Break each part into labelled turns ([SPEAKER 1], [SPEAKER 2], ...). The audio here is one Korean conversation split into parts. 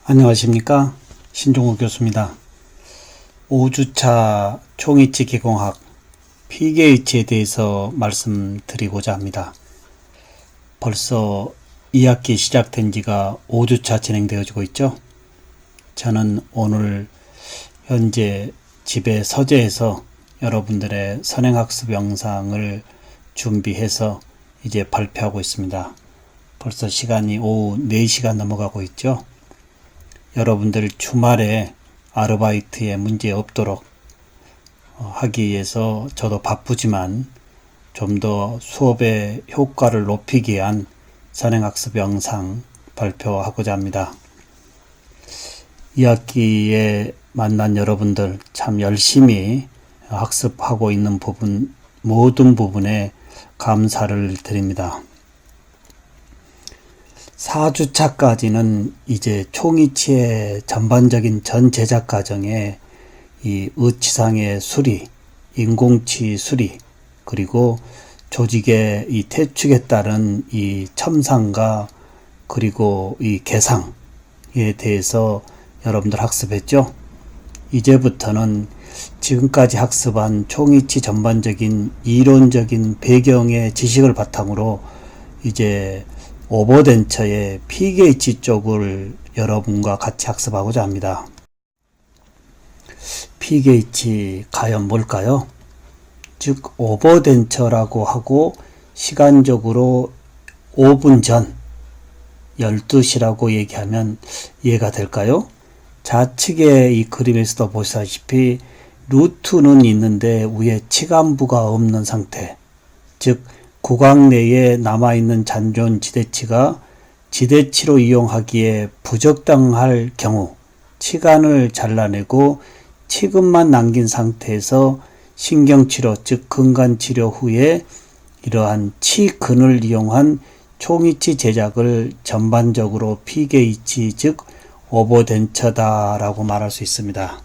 [SPEAKER 1] 안녕하십니까, 신종우 교수입니다. 5주차 총이치 기공학 PKH에 대해서 말씀드리고자 합니다. 벌써 2학기 시작된 지가 5주차 진행되어지고 있죠. 저는 오늘 현재 집에 서재에서 여러분들의 선행학습 영상을 준비해서 이제 발표하고 있습니다. 벌써 시간이 오후 4시가 넘어가고 있죠. 여러분들 주말에 아르바이트에 문제 없도록 하기 위해서 저도 바쁘지만 좀 더 수업의 효과를 높이기 위한 선행학습 영상 발표하고자 합니다. 2학기에 만난 여러분들 참 열심히 학습하고 있는 부분, 모든 부분에 감사를 드립니다. 4주차까지는 이제 총이치의 전반적인 전 제작 과정에 이 의치상의 수리, 인공치 수리, 그리고 조직의 이 퇴축에 따른 이 첨상과 그리고 이 개상에 대해서 여러분들 학습했죠? 이제부터는 지금까지 학습한 총이치 전반적인 이론적인 배경의 지식을 바탕으로 이제 오버덴처의 PKH 쪽을 여러분과 같이 학습하고자 합니다. PKH 과연 뭘까요? 즉 오버덴처라고 하고 시간적으로 5분 전 12시라고 얘기하면 이해가 될까요? 좌측의 이 그림에서도 보시다시피 루트는 있는데 위에 치간부가 없는 상태, 즉 구강 내에 남아있는 잔존 지대치가 지대치로 이용하기에 부적당할 경우 치간을 잘라내고 치근만 남긴 상태에서 신경치료 즉 근간치료 후에 이러한 치근을 이용한 총이치 제작을 전반적으로 PKH 즉 오버덴처다라고 말할 수 있습니다.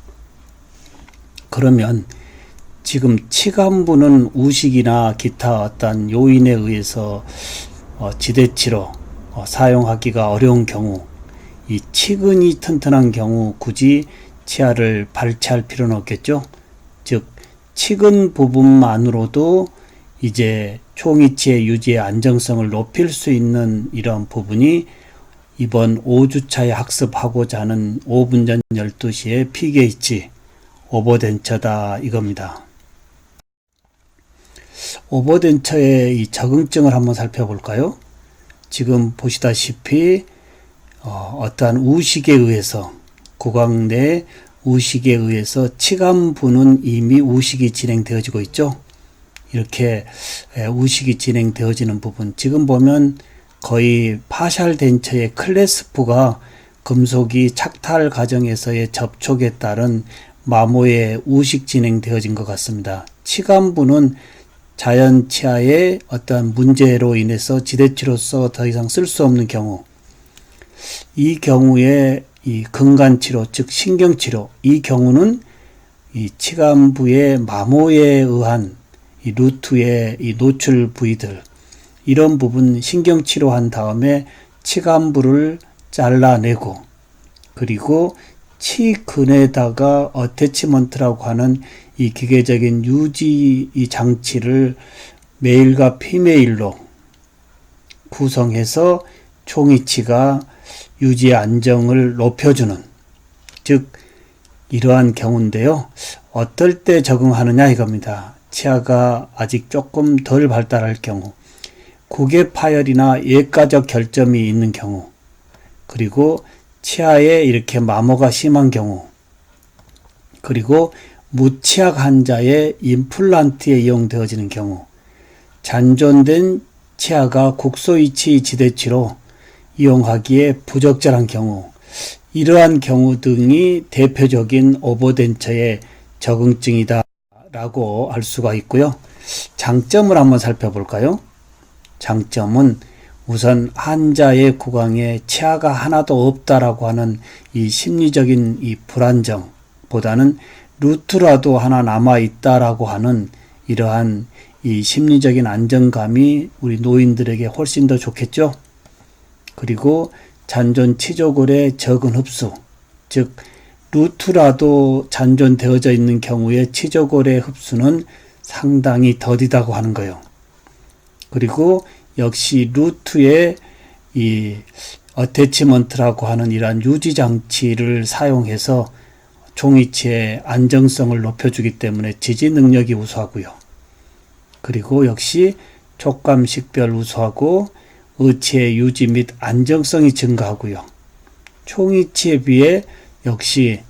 [SPEAKER 1] 그러면 지금 치간부는 우식이나 기타 어떤 요인에 의해서 지대치로 사용하기가 어려운 경우, 이 치근이 튼튼한 경우 굳이 치아를 발치할 필요는 없겠죠. 즉 치근 부분만으로도 이제 총이치의 유지의 안정성을 높일 수 있는 이런 부분이 이번 5주차에 학습하고자 하는 5분 전 12시에 PKH 오버덴처다 이겁니다. 오버덴처의 이 적응증을 한번 살펴볼까요? 지금 보시다시피 어떠한 우식에 의해서 구강 내 우식에 의해서 치간부는 이미 우식이 진행되어지고 있죠. 이렇게 우식이 진행되어지는 부분, 지금 보면 거의 파샬 덴처의 클래스프가 금속이 착탈 과정에서의 접촉에 따른 마모의 우식 진행되어진 것 같습니다. 치간부는 자연 치아의 어떤 문제로 인해서 지대치로서 더 이상 쓸 수 없는 경우, 이 경우에 이 근간치료 즉 신경치료, 이 경우는 이 치간부의 마모에 의한 이 루트의 이 노출 부위들, 이런 부분 신경치료한 다음에 치간부를 잘라내고 그리고 치근에다가 어태치먼트라고 하는 이 기계적인 유지 이 장치를 메일과 피메일로 구성해서 총이치가 유지의 안정을 높여주는, 즉 이러한 경우인데요. 어떨 때 적응하느냐 이겁니다. 치아가 아직 조금 덜 발달할 경우, 구개 파열이나 예가적 결점이 있는 경우, 그리고 치아에 이렇게 마모가 심한 경우, 그리고 무치약 환자의 임플란트에 이용되어지는 경우, 잔존된 치아가 국소이치 지대치로 이용하기에 부적절한 경우, 이러한 경우 등이 대표적인 오버덴처의 적응증이다 라고 할 수가 있고요. 장점을 한번 살펴볼까요? 장점은 우선 환자의 구강에 치아가 하나도 없다라고 하는 이 심리적인 이 불안정보다는 루트라도 하나 남아있다라고 하는 이러한 이 심리적인 안정감이 우리 노인들에게 훨씬 더 좋겠죠. 그리고 잔존 치조골의 적은 흡수, 즉 루트라도 잔존되어져 있는 경우에 치조골의 흡수는 상당히 더디다고 하는 거예요. 그리고 역시 루트의 이 어태치먼트라고 하는 이러한 유지 장치를 사용해서 총이치의 안정성을 높여주기 때문에 지지 능력이 우수하고요. 그리고 역시 촉감 식별 우수하고 의치의 유지 및 안정성이 증가하고요. 총이치에 비해 역시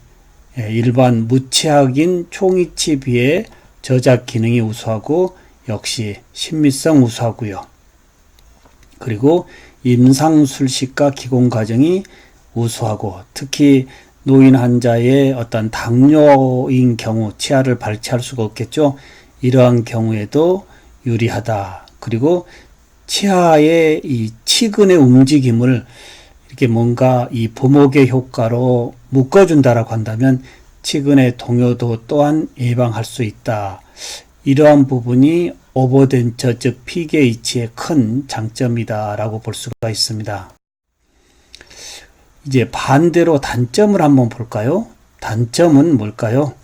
[SPEAKER 1] 일반 무치약인 총이치에 비해 저작 기능이 우수하고 역시 신미성 우수하고요. 그리고 임상술식과 기공 과정이 우수하고 특히 노인 환자의 어떤 당뇨인 경우 치아를 발치할 수가 없겠죠. 이러한 경우에도 유리하다. 그리고 치아의 이 치근의 움직임을 이렇게 뭔가 이 부목의 효과로 묶어준다라고 한다면 치근의 동요도 또한 예방할 수 있다. 이러한 부분이 오버덴처 즉 PGH의 큰 장점이다라고 볼 수가 있습니다. 이제 반대로 단점을 한번 볼까요? 단점은 뭘까요?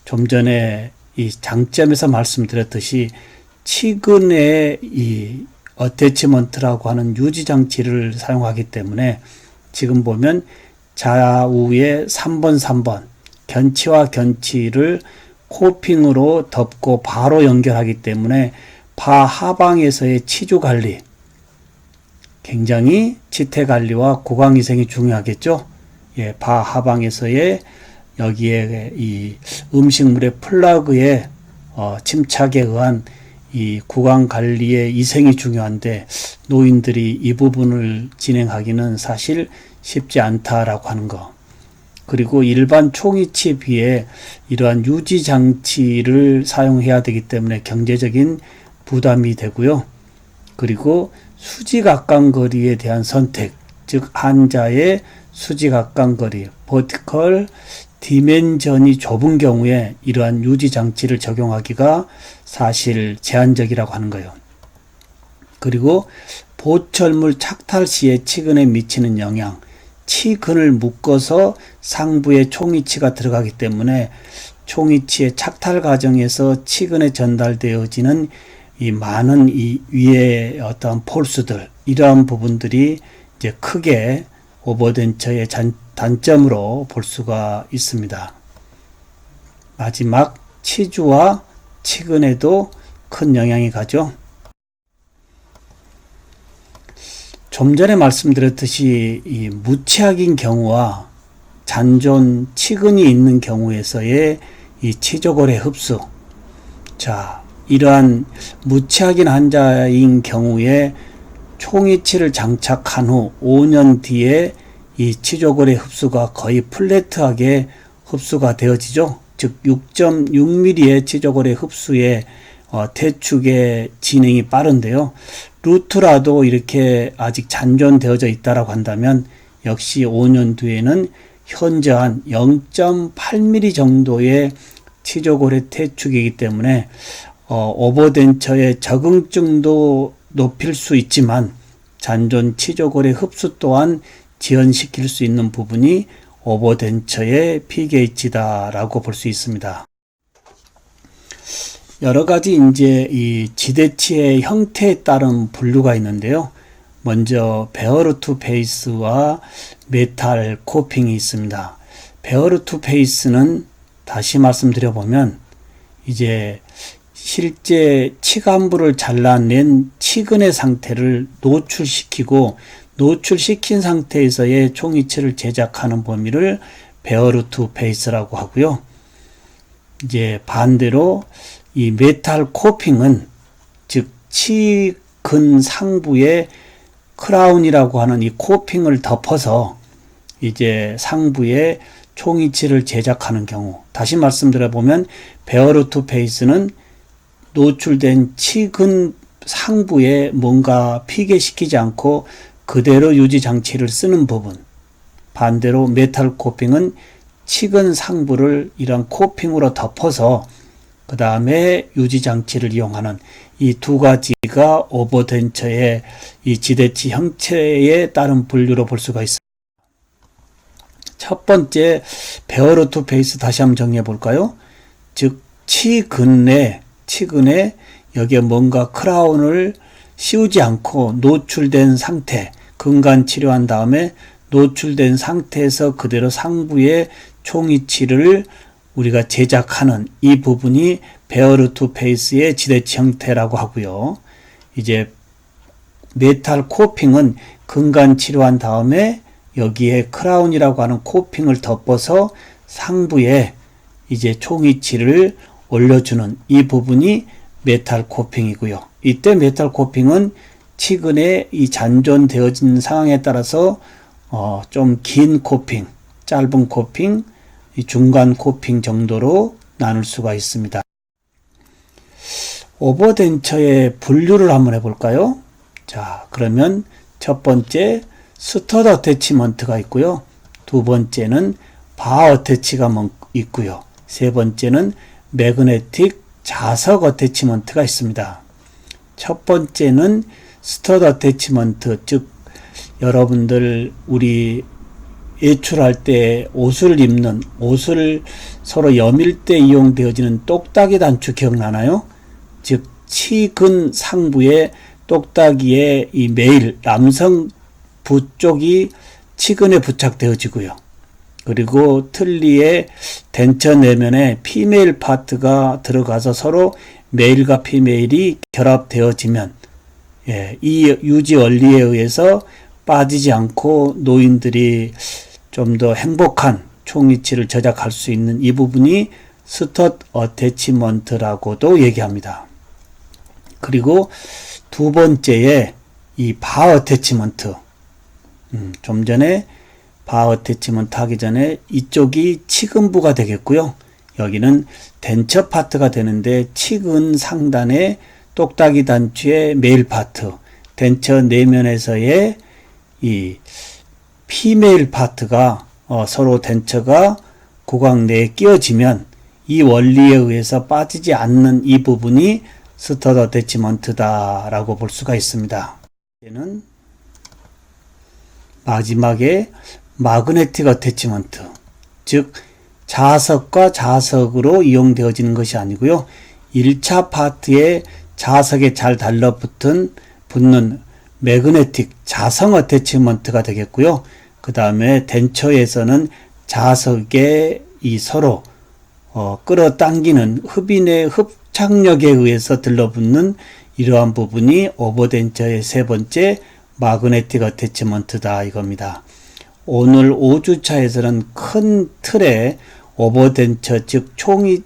[SPEAKER 1] 좀 전에 이 장점에서 말씀드렸듯이 치근의 이 어태치먼트라고 하는 유지 장치를 사용하기 때문에 지금 보면 좌우에 3번 견치와 견치를 코핑으로 덮고 바로 연결하기 때문에 바 하방에서의 치주 관리, 굉장히 치태 관리와 구강위생이 중요하겠죠. 바 하방에서의 여기에 이 음식물의 플러그의 침착에 의한 이 구강 관리의 위생이 중요한데 노인들이 이 부분을 진행하기는 사실 쉽지 않다라고 하는 거. 그리고 일반 총이치에 비해 이러한 유지 장치를 사용해야 되기 때문에 경제적인 부담이 되고요. 그리고 수직악강거리에 대한 선택, 즉 환자의 수직악강거리, 버티컬 디멘전이 좁은 경우에 이러한 유지 장치를 적용하기가 사실 제한적이라고 하는 거예요. 그리고 보철물 착탈 시에 치근에 미치는 영향, 치근을 묶어서 상부에 총이치가 들어가기 때문에 총이치의 착탈 과정에서 치근에 전달되어지는 이 많은 이 위의 어떤 폴스들, 이러한 부분들이 이제 크게 오버덴처의 단점으로 볼 수가 있습니다. 마지막 치주와 치근에도 큰 영향이 가죠. 좀 전에 말씀드렸듯이 이 무치약인 경우와 잔존 치근이 있는 경우에서의 이 치조골의 흡수. 자, 이러한 무치약인 환자인 경우에 총이치를 장착한 후 5년 뒤에 이 치조골의 흡수가 거의 플랫하게 흡수가 되어지죠. 즉 6.6mm의 치조골의 흡수에 퇴축의 진행이 빠른데요. 루트라도 이렇게 아직 잔존되어져 있다라고 한다면 역시 5년 뒤에는 현재 한 0.8mm 정도의 치조골의 퇴축이기 때문에 오버덴처의 적응증도 높일 수 있지만 잔존 치조골의 흡수 또한 지연시킬 수 있는 부분이 오버덴처의 PGH다라고 볼 수 있습니다. 여러 가지 이제 이 지대치의 형태에 따른 분류가 있는데요. 먼저 베어르 투 페이스와 메탈 코핑이 있습니다. 베어르 투 페이스는 다시 말씀드려보면 이제 실제 치간부를 잘라낸 치근의 상태를 노출시키고 노출시킨 상태에서의 총이치를 제작하는 범위를 베어르 투 페이스라고 하고요. 이제 반대로 이 메탈 코핑은 즉 치근 상부에 크라운이라고 하는 이 코핑을 덮어서 이제 상부에 총이치를 제작하는 경우, 다시 말씀드려보면 베어르 투 페이스는 노출된 치근 상부에 뭔가 피개시키지 않고 그대로 유지 장치를 쓰는 부분, 반대로 메탈 코핑은 치근 상부를 이런 코핑으로 덮어서 그 다음에 유지장치를 이용하는 이 두 가지가 오버덴처의 이 지대치 형체에 따른 분류로 볼 수가 있습니다. 첫 번째, 베어러 투 페이스 다시 한번 정리해 볼까요? 즉, 치근에 여기에 뭔가 크라운을 씌우지 않고 노출된 상태, 근간 치료한 다음에 노출된 상태에서 그대로 상부에 총이치를 우리가 제작하는 이 부분이 베어러 투 페이스의 지대치 형태라고 하고요. 이제 메탈 코핑은 근간 치료한 다음에 여기에 크라운이라고 하는 코핑을 덮어서 상부에 이제 총이치를 올려주는 이 부분이 메탈 코핑이고요. 이때 메탈 코핑은 치근의 이 잔존되어진 상황에 따라서 좀 긴 코핑, 짧은 코핑, 이 중간 코핑 정도로 나눌 수가 있습니다. 오버덴처의 분류를 한번 해볼까요? 자, 그러면 첫 번째 스터드 어태치먼트가 있고요. 두 번째는 바 어태치가 있고요. 세 번째는 매그네틱 자석 어태치먼트가 있습니다. 첫 번째는 스터드 어태치먼트, 즉 여러분들 우리 외출할 때 옷을 입는 옷을 서로 여밀 때 이용되어지는 똑딱이 단추 기억나나요? 즉 치근 상부에 똑딱이의 이 메일 남성 부 쪽이 치근에 부착되어지고요. 그리고 틀니의 덴처 내면에 피메일 파트가 들어가서 서로 메일과 피메일이 결합되어지면 이 유지 원리에 의해서 빠지지 않고 노인들이 좀 더 행복한 총이치를 제작할 수 있는 이 부분이 스터드 어태치먼트라고도 얘기합니다. 그리고 두 번째에 이 바 어태치먼트, 좀 전에 바 어태치먼트 하기 전에 이쪽이 치근부가 되겠고요. 여기는 덴처 파트가 되는데 치근 상단에 똑딱이 단추의 메일 파트, 덴처 내면에서의 이 피메일 파트가 서로 덴처가 구강 내에 끼워지면 이 원리에 의해서 빠지지 않는 이 부분이 스터드 어태치먼트다라고 볼 수가 있습니다. 이제는 마지막에 마그네틱 어태치먼트, 즉 자석과 자석으로 이용되어지는 것이 아니고요. 1차 파트에 자석에 잘 붙는 매그네틱 자성 어태치먼트가 되겠고요. 그 다음에 덴처에서는 자석에 이 서로 끌어당기는 흡인의 흡착력에 의해서 들러붙는 이러한 부분이 오버덴처의 세 번째 마그네틱 어태치먼트다 이겁니다. 오늘 5주차에서는 큰 틀에 오버덴처 즉 총이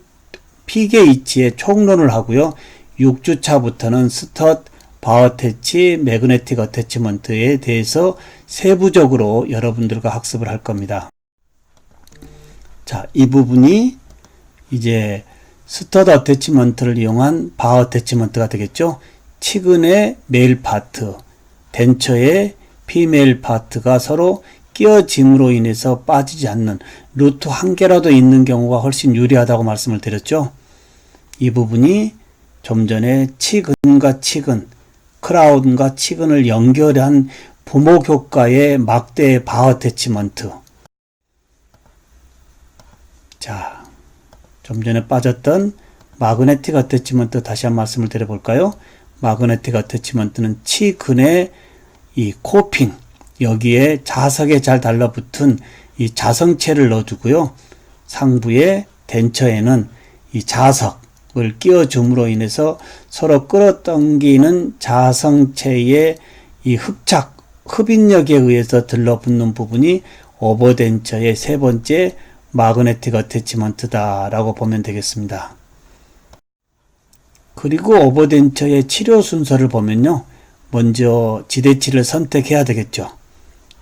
[SPEAKER 1] 피계 이치의 총론을 하고요. 6주차부터는 스터드, 바 어태치, 매그네틱 어태치먼트에 대해서 세부적으로 여러분들과 학습을 할 겁니다. 자, 이 부분이 이제 스터드 어태치먼트를 이용한 바 어태치먼트가 되겠죠. 치근의 메일 파트, 덴처의 피메일 파트가 서로 끼어짐으로 인해서 빠지지 않는 루트 한 개라도 있는 경우가 훨씬 유리하다고 말씀을 드렸죠. 이 부분이 좀 전에 치근과 치근, 크라운과 치근을 연결한 부목효과의 막대 바 어태치먼트. 자, 좀 전에 빠졌던 마그네틱 어태치먼트 다시 한 말씀을 드려볼까요? 마그네틱 어태치먼트는 치근의 이 코핑, 여기에 자석에 잘 달라붙은 이 자성체를 넣어주고요. 상부의 덴처에는 이 자석을 끼워줌으로 인해서 서로 끌어당기는 자성체의 이 흡인력에 의해서 들러붙는 부분이 오버덴처의 세 번째 마그네틱 어태치먼트다라고 보면 되겠습니다. 그리고 오버덴처의 치료 순서를 보면요. 먼저 지대치를 선택해야 되겠죠.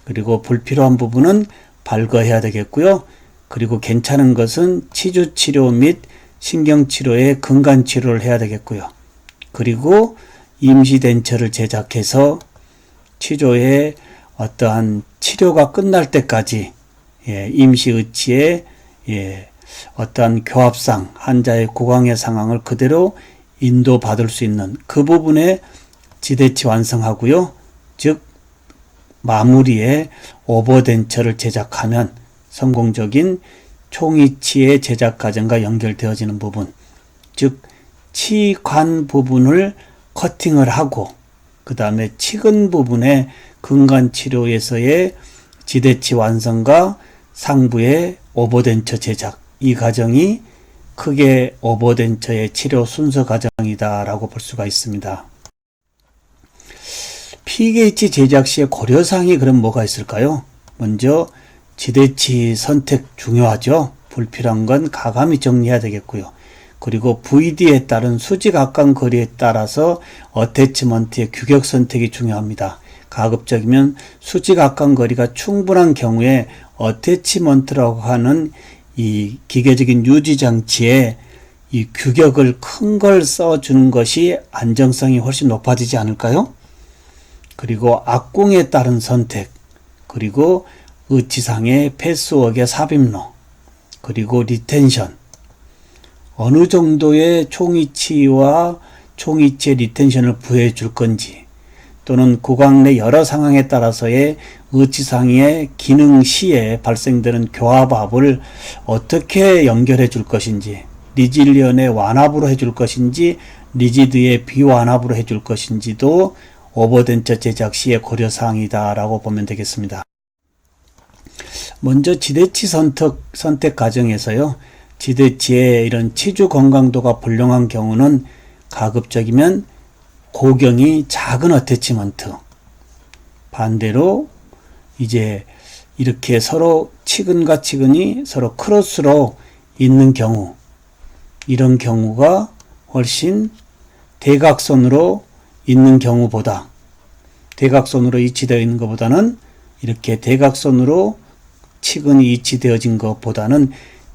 [SPEAKER 1] 그리고 불필요한 부분은 발거해야 되겠고요. 그리고 괜찮은 것은 치주치료 및 신경치료의 근간치료를 해야 되겠고요. 그리고 임시덴처를 제작해서 치조의 어떠한 치료가 끝날 때까지 임시의치에 어떠한 교합상, 환자의 구강의 상황을 그대로 인도받을 수 있는 그 부분에 지대치 완성하고요. 즉 마무리에 오버덴처를 제작하면 성공적인 총이치의 제작 과정과 연결되어지는 부분, 즉 치관 부분을 커팅을 하고 그 다음에 치근 부분의 근간치료에서의 지대치 완성과 상부의 오버덴처 제작, 이 과정이 크게 오버덴처의 치료 순서 과정이다 라고 볼 수가 있습니다. PKH 제작 시에 고려사항이 그럼 뭐가 있을까요? 먼저 지대치 선택 중요하죠. 불필요한 건 가감히 정리해야 되겠고요. 그리고 VD에 따른 수직악관 거리에 따라서 어태치먼트의 규격 선택이 중요합니다. 가급적이면 수직악관 거리가 충분한 경우에 어태치먼트라고 하는 이 기계적인 유지장치에 이 규격을 큰 걸 써주는 것이 안정성이 훨씬 높아지지 않을까요? 그리고 악궁에 따른 선택, 그리고 의치상의 패스웍의 삽입로, 그리고 리텐션, 어느 정도의 총이치와 총이치의 리텐션을 부여해 줄 건지, 또는 구강 내 여러 상황에 따라서의 의치상의 기능 시에 발생되는 교합압을 어떻게 연결해 줄 것인지, 리질리언의 완합으로 해줄 것인지 리지드의 비완합으로 해줄 것인지도 오버덴처 제작 시의 고려사항이다 라고 보면 되겠습니다. 먼저 지대치 선택 과정에서요, 지대치의 이런 치주 건강도가 불량한 경우는 가급적이면 고경이 작은 어태치먼트, 반대로 이제 이렇게 서로 치근과 치근이 서로 크로스로 있는 경우, 이런 경우가 훨씬 대각선으로 있는 경우보다, 대각선으로 위치되어 있는 것보다는 이렇게 대각선으로 치근이 위치되어진 것보다는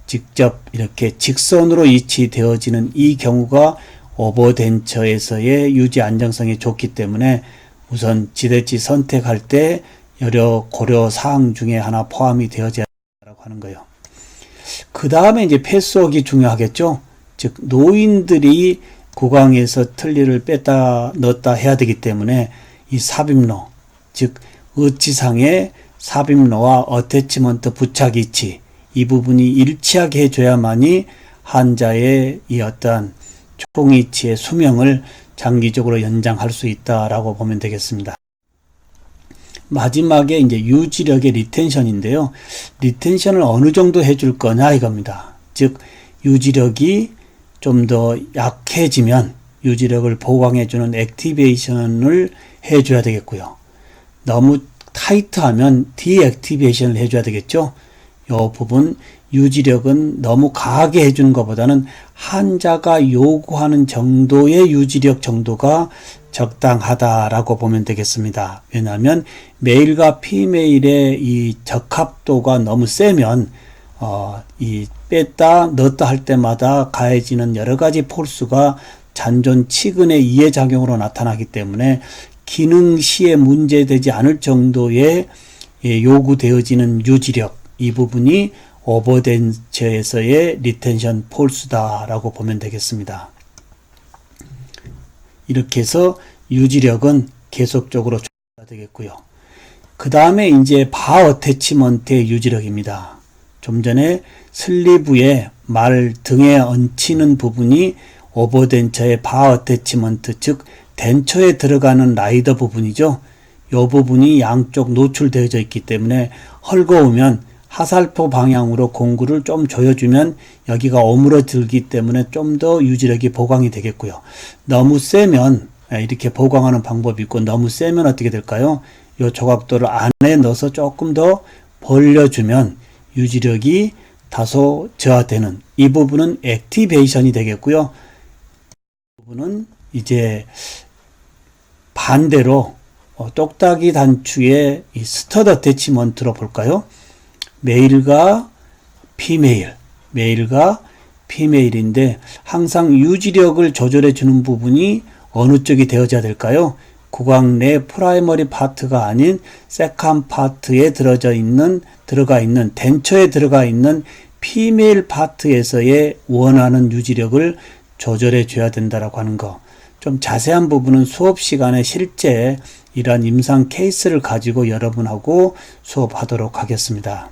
[SPEAKER 1] 직접 이렇게 직선으로 위치되어지는 이 경우가 오버덴처에서의 유지 안정성이 좋기 때문에 우선 지대치 선택할 때 여러 고려 사항 중에 하나 포함이 되어져야 한다고 하는 거예요. 그 다음에 이제 패스웍이 중요하겠죠. 즉 노인들이 구강에서 틀니를 뺐다 넣었다 해야 되기 때문에 이 삽입로, 즉 의치상의 삽입로와 어태치먼트 부착 위치, 이 부분이 일치하게 해줘야만이 환자의 이 어떠한 총이치의 수명을 장기적으로 연장할 수 있다라고 보면 되겠습니다. 마지막에 이제 유지력의 리텐션인데요. 리텐션을 어느 정도 해줄 거냐 이겁니다. 즉 유지력이 좀 더 약해지면 유지력을 보강해주는 액티베이션을 해줘야 되겠고요. 너무 타이트하면 디액티베이션을 해줘야 되겠죠. 이 부분 유지력은 너무 강하게 해주는 것보다는 환자가 요구하는 정도의 유지력 정도가 적당하다라고 보면 되겠습니다. 왜냐하면 메일과 피메일의 이 적합도가 너무 세면 이 뺐다 넣었다 할 때마다 가해지는 여러 가지 폴스가 잔존 치근의 이해작용으로 나타나기 때문에 기능 시에 문제되지 않을 정도의 요구되어지는 유지력, 이 부분이 오버덴처에서의 리텐션 폴스다라고 보면 되겠습니다. 이렇게 해서 유지력은 계속적으로 조절해야 되겠고요. 그 다음에 이제 바 어태치먼트의 유지력입니다. 좀 전에 슬리브에 말 등에 얹히는 부분이 오버덴처의 바 어태치먼트, 즉 덴처에 들어가는 라이더 부분이죠. 이 부분이 양쪽 노출되어져 있기 때문에 헐거우면 하살포 방향으로 공구를 좀 조여주면 여기가 오므러들기 때문에 좀 더 유지력이 보강이 되겠고요. 너무 세면 이렇게 보강하는 방법이 있고, 너무 세면 어떻게 될까요? 이 조각도를 안에 넣어서 조금 더 벌려주면 유지력이 다소 저하되는, 이 부분은 액티베이션이 되겠고요. 이 부분은 이제 반대로 똑딱이 단추의 이 스터드 어태치먼트로 볼까요? 메일과 피메일인데 항상 유지력을 조절해 주는 부분이 어느 쪽이 되어져야 될까요? 구강 내 프라이머리 파트가 아닌 세컨 파트에 들어가 있는 덴처에 들어가 있는 피메일 파트에서의 원하는 유지력을 조절해 줘야 된다라고 하는 거. 좀 자세한 부분은 수업 시간에 실제 이러한 임상 케이스를 가지고 여러분하고 수업하도록 하겠습니다.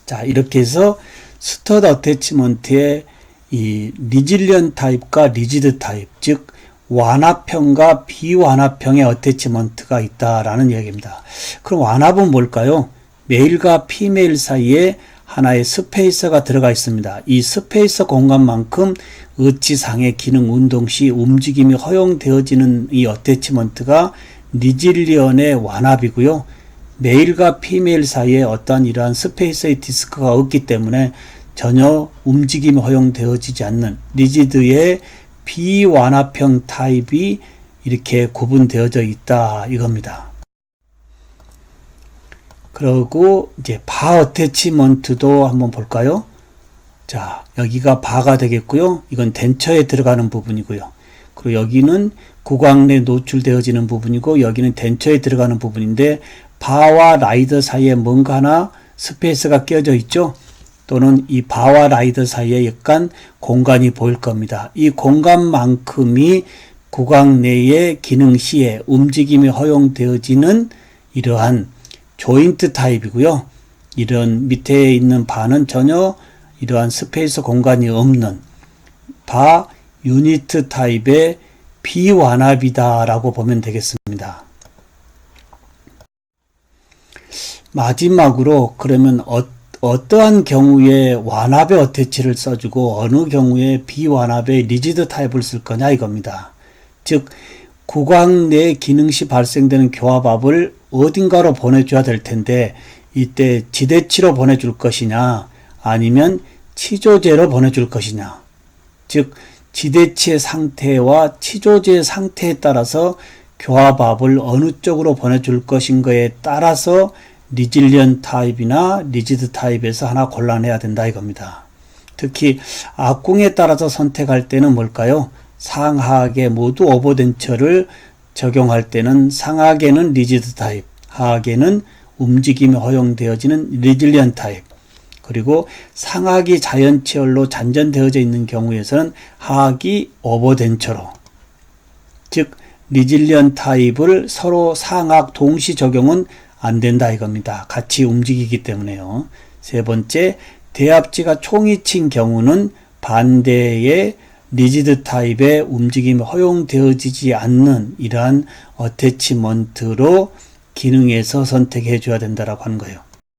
[SPEAKER 1] 자, 이렇게 해서 스터드 어태치먼트의 이 리질리언 타입과 리지드 타입, 즉 완합형과 비완합형의 어태치먼트가 있다라는 이야기입니다. 그럼 완합은 뭘까요? 메일과 피메일 사이에 하나의 스페이서가 들어가 있습니다. 이 스페이서 공간만큼 어치상의 기능 운동 시 움직임이 허용되어지는 이 어태치먼트가 리질리언의 완합이고요. 메일과 피메일 사이에 어떠한 이러한 스페이서의 디스크가 없기 때문에 전혀 움직임이 허용되어지지 않는 리지드의 비완합형 타입이 이렇게 구분되어져 있다 이겁니다. 그리고 이제 바 어태치먼트도 한번 볼까요? 자, 여기가 바가 되겠고요. 이건 덴처에 들어가는 부분이고요. 그리고 여기는 구강 내 노출되어지는 부분이고 여기는 덴처에 들어가는 부분인데 바와 라이더 사이에 뭔가 하나 스페이스가 끼어져 있죠. 또는 이 바와 라이더 사이에 약간 공간이 보일 겁니다. 이 공간만큼이 구강 내의 기능 시에 움직임이 허용되어지는 이러한 조인트 타입이고요. 이런 밑에 있는 바는 전혀 이러한 스페이스 공간이 없는 바 유니트 타입의 비완합이다라고 보면 되겠습니다. 마지막으로 그러면 어떠한 경우에 완합의 어태치를 써주고 어느 경우에 비완합의 리지드 타입을 쓸 거냐 이겁니다. 즉 구강 내 기능 시 발생되는 교합압을 어딘가로 보내줘야 될 텐데 이때 지대치로 보내줄 것이냐 아니면 치조제로 보내줄 것이냐, 즉 지대치의 상태와 치조제의 상태에 따라서 교합압을 어느 쪽으로 보내줄 것인가에 따라서 리질리언 타입이나 리지드 타입에서 하나 골라내야 된다 이겁니다. 특히 악궁에 따라서 선택할 때는 뭘까요? 상하하게 모두 오버덴처를 적용할 때는 상하계는 리지드 타입, 하하계는 움직임이 허용되어지는 리질리언 타입, 그리고 상하기 자연체열로 잔전되어져 있는 경우에서는 하하기 오버덴처로, 즉 리질리언 타입을 서로 상하 동시 적용은 안 된다 이겁니다. 같이 움직이기 때문에요. 세 번째, 대합지가 총이 친 경우는 반대의 리지드 타입의 움직임이 허용되어지지 않는 이러한 어태치먼트로 기능에서 선택해 줘야 된다라고 하는 거예요.